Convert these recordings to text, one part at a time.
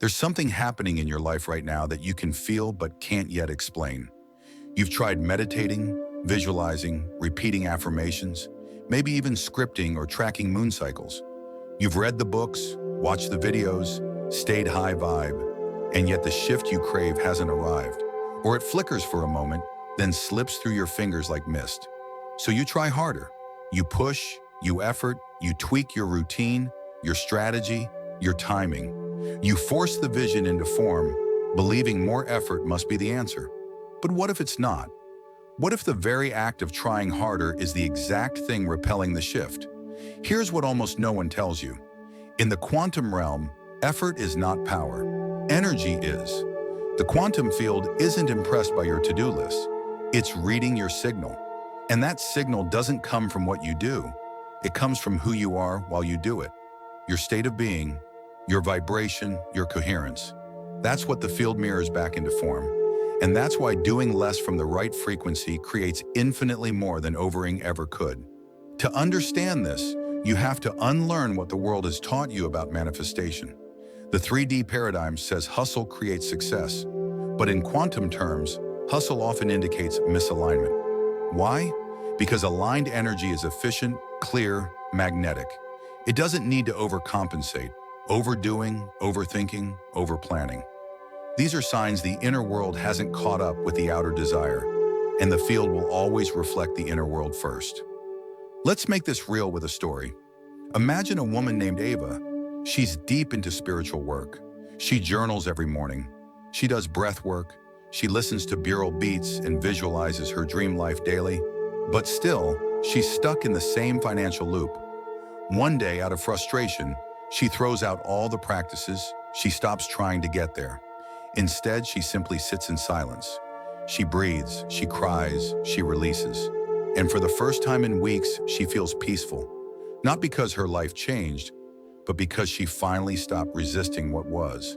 There's something happening in your life right now that you can feel but can't yet explain. You've tried meditating, visualizing, repeating affirmations, maybe even scripting or tracking moon cycles. You've read the books, watched the videos, stayed high vibe, and yet the shift you crave hasn't arrived. Or it flickers for a moment, then slips through your fingers like mist. So you try harder. You push, you effort, you tweak your routine, your strategy, your timing. You force the vision into form, believing more effort must be the answer. But what if it's not? What if the very act of trying harder is the exact thing repelling the shift? Here's what almost no one tells you. In the quantum realm, effort is not power. Energy is. The quantum field isn't impressed by your to-do list. It's reading your signal. And that signal doesn't come from what you do. It comes from who you are while you do it. Your state of being, your vibration, your coherence. That's what the field mirrors back into form. And that's why doing less from the right frequency creates infinitely more than overing ever could. To understand this, you have to unlearn what the world has taught you about manifestation. The 3D paradigm says hustle creates success, but in quantum terms, hustle often indicates misalignment. Why? Because aligned energy is efficient, clear, magnetic. It doesn't need to overcompensate, overdoing, overthinking, overplanning. These are signs the inner world hasn't caught up with the outer desire, and the field will always reflect the inner world first. Let's make this real with a story. Imagine a woman named Ava. She's deep into spiritual work. She journals every morning. She does breath work. She listens to binaural beats and visualizes her dream life daily. But still, she's stuck in the same financial loop. One day, out of frustration, she throws out all the practices. She stops trying to get there. Instead, she simply sits in silence. She breathes, she cries, she releases. And for the first time in weeks, she feels peaceful. Not because her life changed, but because she finally stopped resisting what was.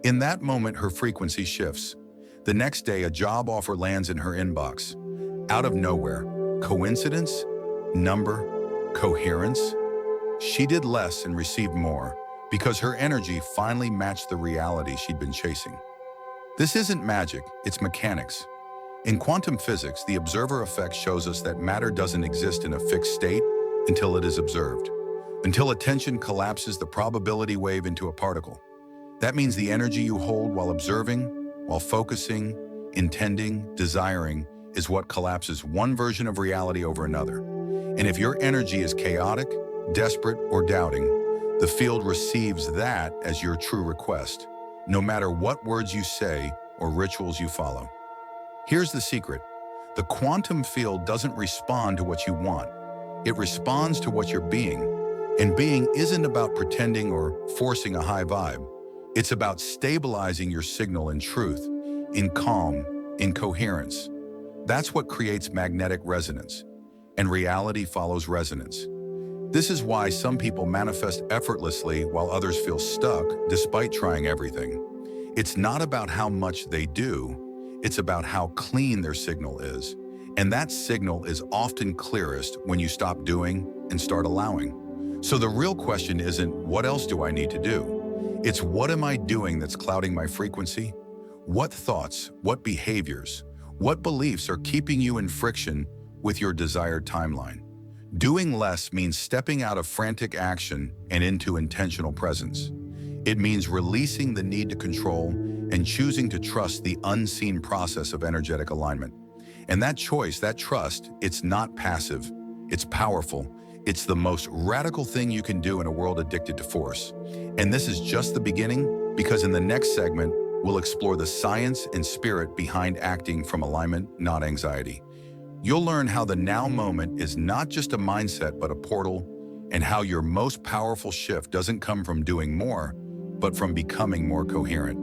In that moment, her frequency shifts. The next day, a job offer lands in her inbox. Out of nowhere. Coincidence? Number? Coherence? She did less and received more because her energy finally matched the reality she'd been chasing. This isn't magic, it's mechanics. In quantum physics, the observer effect shows us that matter doesn't exist in a fixed state until it is observed. Until attention collapses the probability wave into a particle. That means the energy you hold while observing, while focusing, intending, desiring, is what collapses one version of reality over another. And if your energy is chaotic, desperate, or doubting, the field receives that as your true request, no matter what words you say or rituals you follow. Here's the secret. The quantum field doesn't respond to what you want. It responds to what you're being. And being isn't about pretending or forcing a high vibe. It's about stabilizing your signal in truth, in calm, in coherence. That's what creates magnetic resonance. And reality follows resonance. This is why some people manifest effortlessly while others feel stuck despite trying everything. It's not about how much they do, it's about how clean their signal is. And that signal is often clearest when you stop doing and start allowing. So the real question isn't, what else do I need to do? It's, what am I doing that's clouding my frequency? What thoughts, what behaviors, what beliefs are keeping you in friction with your desired timeline? Doing less means stepping out of frantic action and into intentional presence. It means releasing the need to control and choosing to trust the unseen process of energetic alignment. And that choice, that trust, it's not passive, it's powerful. It's the most radical thing you can do in a world addicted to force. And this is just the beginning, because in the next segment, we'll explore the science and spirit behind acting from alignment, not anxiety. You'll learn how the now moment is not just a mindset, but a portal, and how your most powerful shift doesn't come from doing more, but from becoming more coherent.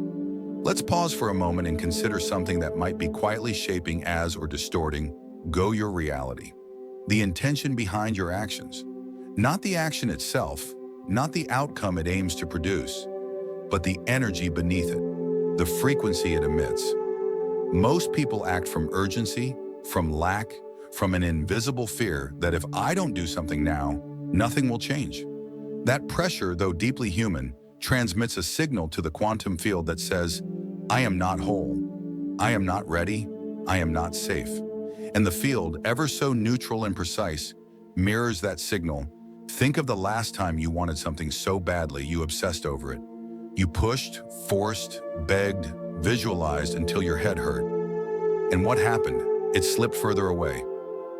Let's pause for a moment and consider something that might be quietly shaping as or distorting your reality. The intention behind your actions. Not the action itself, not the outcome it aims to produce, but the energy beneath it, the frequency it emits. Most people act from urgency, from lack, from an invisible fear that if I don't do something now, nothing will change. That pressure, though deeply human, transmits a signal to the quantum field that says, I am not whole, I am not ready, I am not safe. And the field, ever so neutral and precise, mirrors that signal. Think of the last time you wanted something so badly you obsessed over it. You pushed, forced, begged, visualized until your head hurt. And what happened? It slipped further away.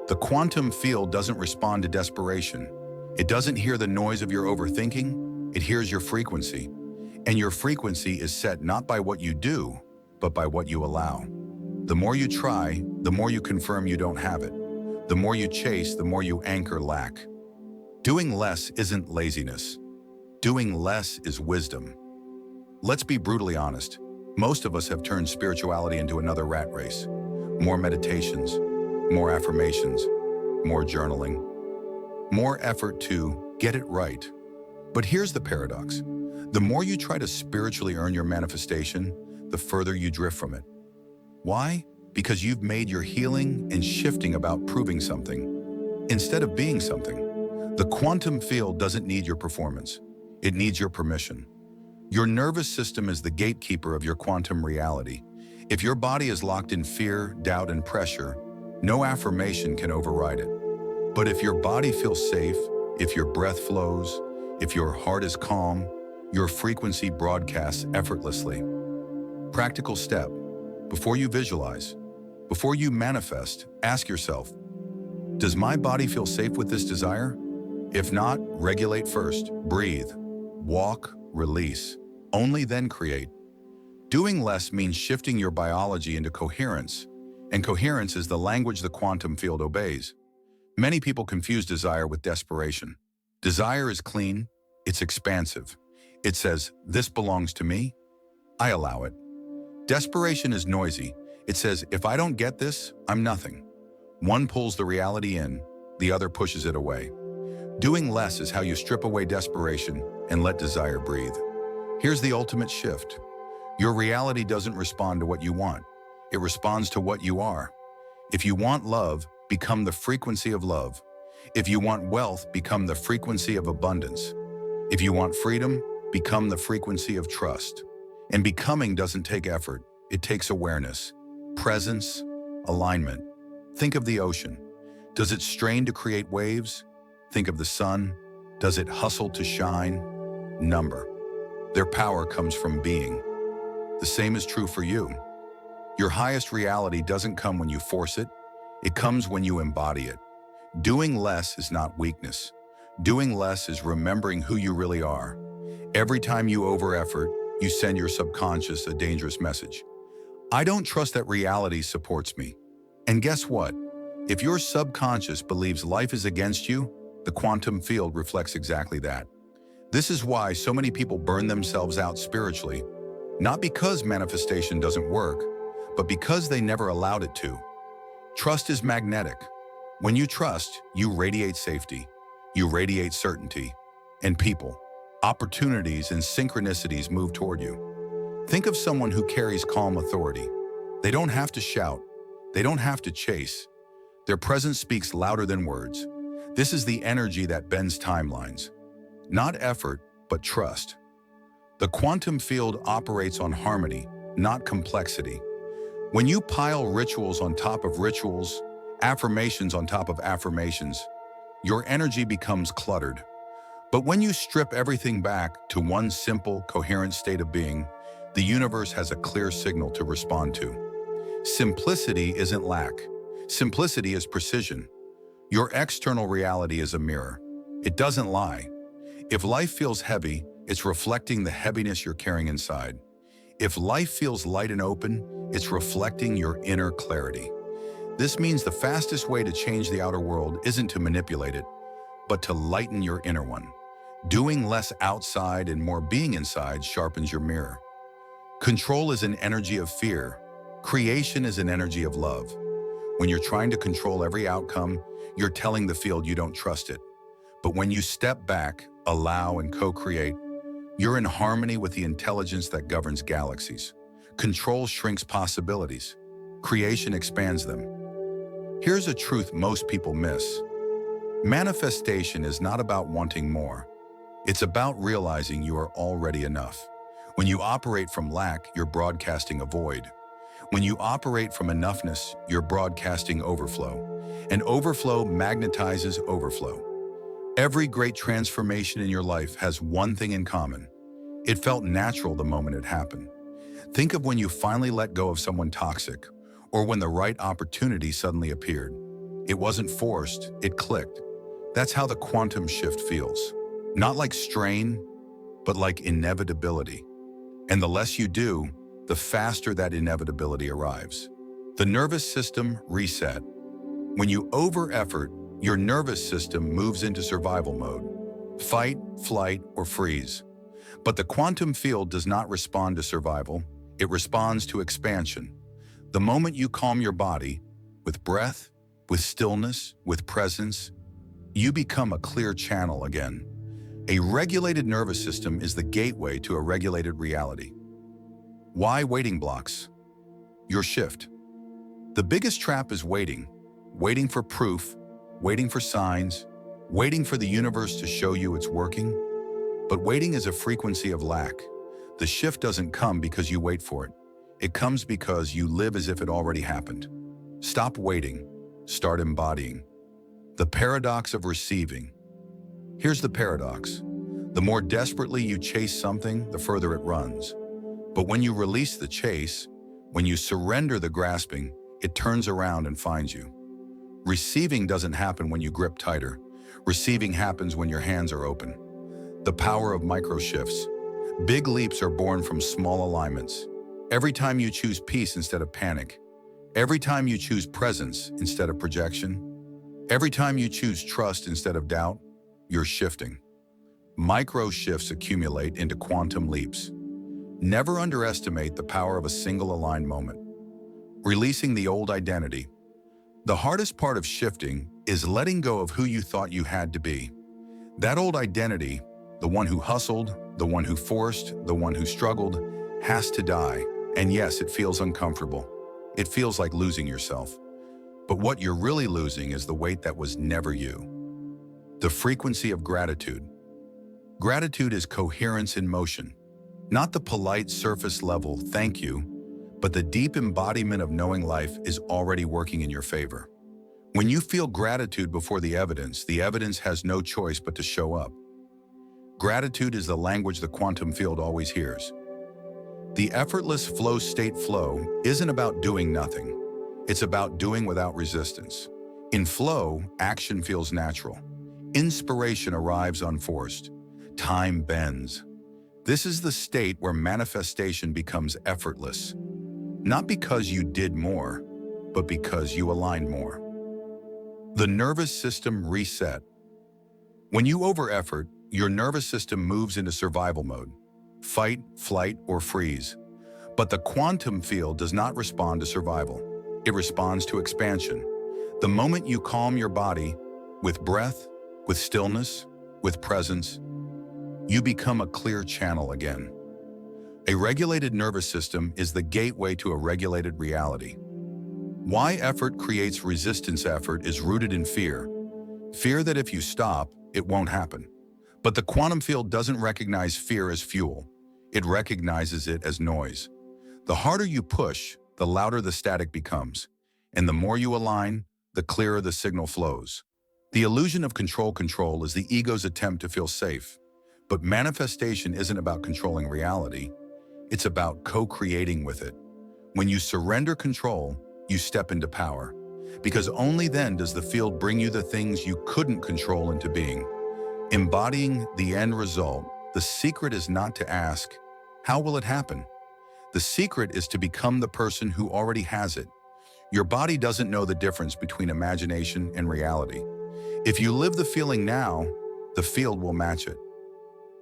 The quantum field doesn't respond to desperation. It doesn't hear the noise of your overthinking, it hears your frequency. And your frequency is set not by what you do, but by what you allow. The more you try, the more you confirm you don't have it. The more you chase, the more you anchor lack. Doing less isn't laziness. Doing less is wisdom. Let's be brutally honest. Most of us have turned spirituality into another rat race. More meditations, more affirmations, more journaling, more effort to get it right. But here's the paradox. The more you try to spiritually earn your manifestation, the further you drift from it. Why? Because you've made your healing and shifting about proving something instead of being something. The quantum field doesn't need your performance. It needs your permission. Your nervous system is the gatekeeper of your quantum reality. If your body is locked in fear, doubt, and pressure, no affirmation can override it. But if your body feels safe, if your breath flows, if your heart is calm, your frequency broadcasts effortlessly. Practical step. Before you visualize, before you manifest, ask yourself, does my body feel safe with this desire? If not, regulate first. Breathe, walk, release. Only then create. Doing less means shifting your biology into coherence, and coherence is the language the quantum field obeys. Many people confuse desire with desperation. Desire is clean, it's expansive. It says, this belongs to me, I allow it. Desperation is noisy. It says, if I don't get this, I'm nothing. One pulls the reality in, the other pushes it away. Doing less is how you strip away desperation and let desire breathe. Here's the ultimate shift. Your reality doesn't respond to what you want. It responds to what you are. If you want love, become the frequency of love. If you want wealth, become the frequency of abundance. If you want freedom, become the frequency of trust. And becoming doesn't take effort. It takes awareness, presence, alignment. Think of the ocean. Does it strain to create waves? Think of the sun. Does it hustle to shine? Number. Their power comes from being. The same is true for you. Your highest reality doesn't come when you force it. It comes when you embody it. Doing less is not weakness. Doing less is remembering who you really are. Every time you over-effort, you send your subconscious a dangerous message. I don't trust that reality supports me. And guess what? If your subconscious believes life is against you, the quantum field reflects exactly that. This is why so many people burn themselves out spiritually, not because manifestation doesn't work, but because they never allowed it to. Trust is magnetic. When you trust, you radiate safety, you radiate certainty, and people, opportunities, and synchronicities move toward you. Think of someone who carries calm authority. They don't have to shout. They don't have to chase. Their presence speaks louder than words. This is the energy that bends timelines. Not effort, but trust. The quantum field operates on harmony, not complexity. When you pile rituals on top of rituals, affirmations on top of affirmations, your energy becomes cluttered. But when you strip everything back to one simple, coherent state of being, the universe has a clear signal to respond to. Simplicity isn't lack. Simplicity is precision. Your external reality is a mirror. It doesn't lie. If life feels heavy, it's reflecting the heaviness you're carrying inside. If life feels light and open, it's reflecting your inner clarity. This means the fastest way to change the outer world isn't to manipulate it, but to lighten your inner one. Doing less outside and more being inside sharpens your mirror. Control is an energy of fear. Creation is an energy of love. When you're trying to control every outcome, you're telling the field you don't trust it. But when you step back, allow, and co-create, you're in harmony with the intelligence that governs galaxies. Control shrinks possibilities. Creation expands them. Here's a truth most people miss. Manifestation is not about wanting more. It's about realizing you are already enough. When you operate from lack, you're broadcasting a void. When you operate from enoughness, you're broadcasting overflow. And overflow magnetizes overflow. Every great transformation in your life has one thing in common. It felt natural the moment it happened. Think of when you finally let go of someone toxic, or when the right opportunity suddenly appeared. It wasn't forced, it clicked. That's how the quantum shift feels. Not like strain, but like inevitability. And the less you do, the faster that inevitability arrives. The nervous system reset. When you over-effort, your nervous system moves into survival mode. Fight, flight, or freeze. But the quantum field does not respond to survival, it responds to expansion. The moment you calm your body, with breath, with stillness, with presence, you become a clear channel again. A regulated nervous system is the gateway to a regulated reality. Why waiting blocks? Your shift. The biggest trap is waiting. Waiting for proof, waiting for signs, waiting for the universe to show you it's working. But waiting is a frequency of lack. The shift doesn't come because you wait for it. It comes because you live as if it already happened. Stop waiting. Start embodying. The paradox of receiving. Here's the paradox. The more desperately you chase something, the further it runs. But when you release the chase, when you surrender the grasping, it turns around and finds you. Receiving doesn't happen when you grip tighter. Receiving happens when your hands are open. The power of micro shifts. Big leaps are born from small alignments. Every time you choose peace instead of panic. Every time you choose presence instead of projection. Every time you choose trust instead of doubt, you're shifting. Micro shifts accumulate into quantum leaps. Never underestimate the power of a single aligned moment. Releasing the old identity. The hardest part of shifting is letting go of who you thought you had to be. That old identity, the one who hustled, the one who forced, the one who struggled, has to die. And yes, it feels uncomfortable. It feels like losing yourself. But what you're really losing is the weight that was never you. The frequency of gratitude. Gratitude is coherence in motion. Not the polite surface level thank you, but the deep embodiment of knowing life is already working in your favor. When you feel gratitude before the evidence has no choice but to show up. Gratitude is the language the quantum field always hears. The effortless flow state flow isn't about doing nothing. It's about doing without resistance. In flow, action feels natural. Inspiration arrives unforced. Time bends. This is the state where manifestation becomes effortless. Not because you did more, but because you aligned more. The nervous system reset. When you over-effort, your nervous system moves into survival mode. Fight, flight, or freeze. But the quantum field does not respond to survival. It responds to expansion. The moment you calm your body, with breath, with stillness, with presence, you become a clear channel again. A regulated nervous system is the gateway to a regulated reality. Why effort creates resistance effort is rooted in fear. Fear that if you stop, it won't happen. But the quantum field doesn't recognize fear as fuel. It recognizes it as noise. The harder you push, the louder the static becomes. And the more you align, the clearer the signal flows. The illusion of control is the ego's attempt to feel safe. But manifestation isn't about controlling reality. It's about co-creating with it. When you surrender control, you step into power. Because only then does the field bring you the things you couldn't control into being. Embodying the end result, the secret is not to ask, how will it happen? The secret is to become the person who already has it. Your body doesn't know the difference between imagination and reality. If you live the feeling now, the field will match it.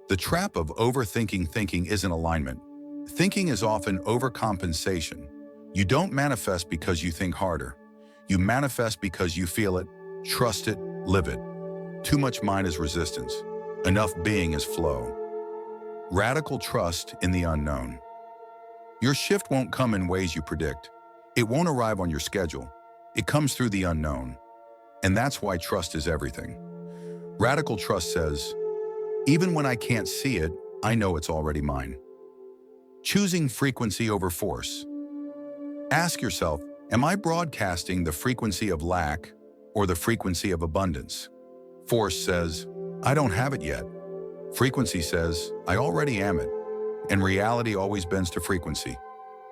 The trap of overthinking thinking isn't alignment. Thinking is often overcompensation. You don't manifest because you think harder. You manifest because you feel it, trust it, live it. Too much mind is resistance. Enough being is flow. Radical trust in the unknown. Your shift won't come in ways you predict. It won't arrive on your schedule. It comes through the unknown. And that's why trust is everything. Radical trust says, Even when I can't see it, I know it's already mine. Choosing frequency over force. Ask yourself, am I broadcasting the frequency of lack or the frequency of abundance? Force says, I don't have it yet. Frequency says, I already am it. And reality always bends to frequency,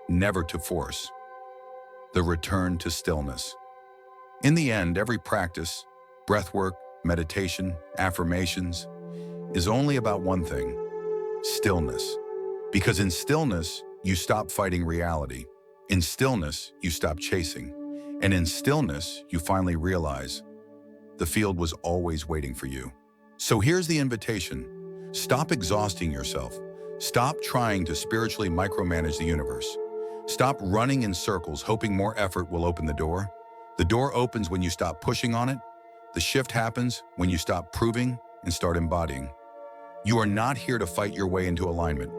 never to force. The return to stillness. In the end, every practice, breathwork, meditation, affirmations, is only about one thing: stillness. Because in stillness, you stop fighting reality. In stillness, you stop chasing. And in stillness, you finally realize the field was always waiting for you. So here's the invitation. Stop exhausting yourself. Stop trying to spiritually micromanage the universe. Stop running in circles hoping more effort will open the door. The door opens when you stop pushing on it. The shift happens when you stop proving and start embodying. You are not here to fight your way into alignment.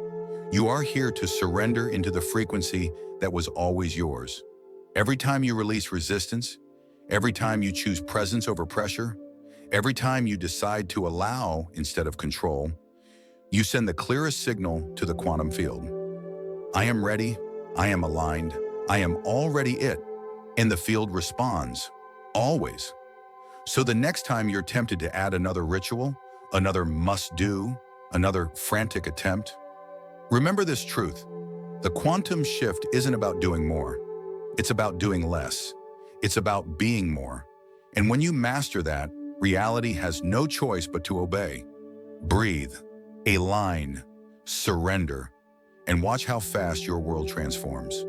You are here to surrender into the frequency that was always yours. Every time you release resistance, every time you choose presence over pressure, every time you decide to allow instead of control, you send the clearest signal to the quantum field. I am ready, I am aligned, I am already it. And the field responds, always. So the next time you're tempted to add another ritual, another must-do, another frantic attempt, remember this truth. The quantum shift isn't about doing more. It's about doing less. It's about being more. And when you master that, reality has no choice but to obey. Breathe, align, surrender, and watch how fast your world transforms.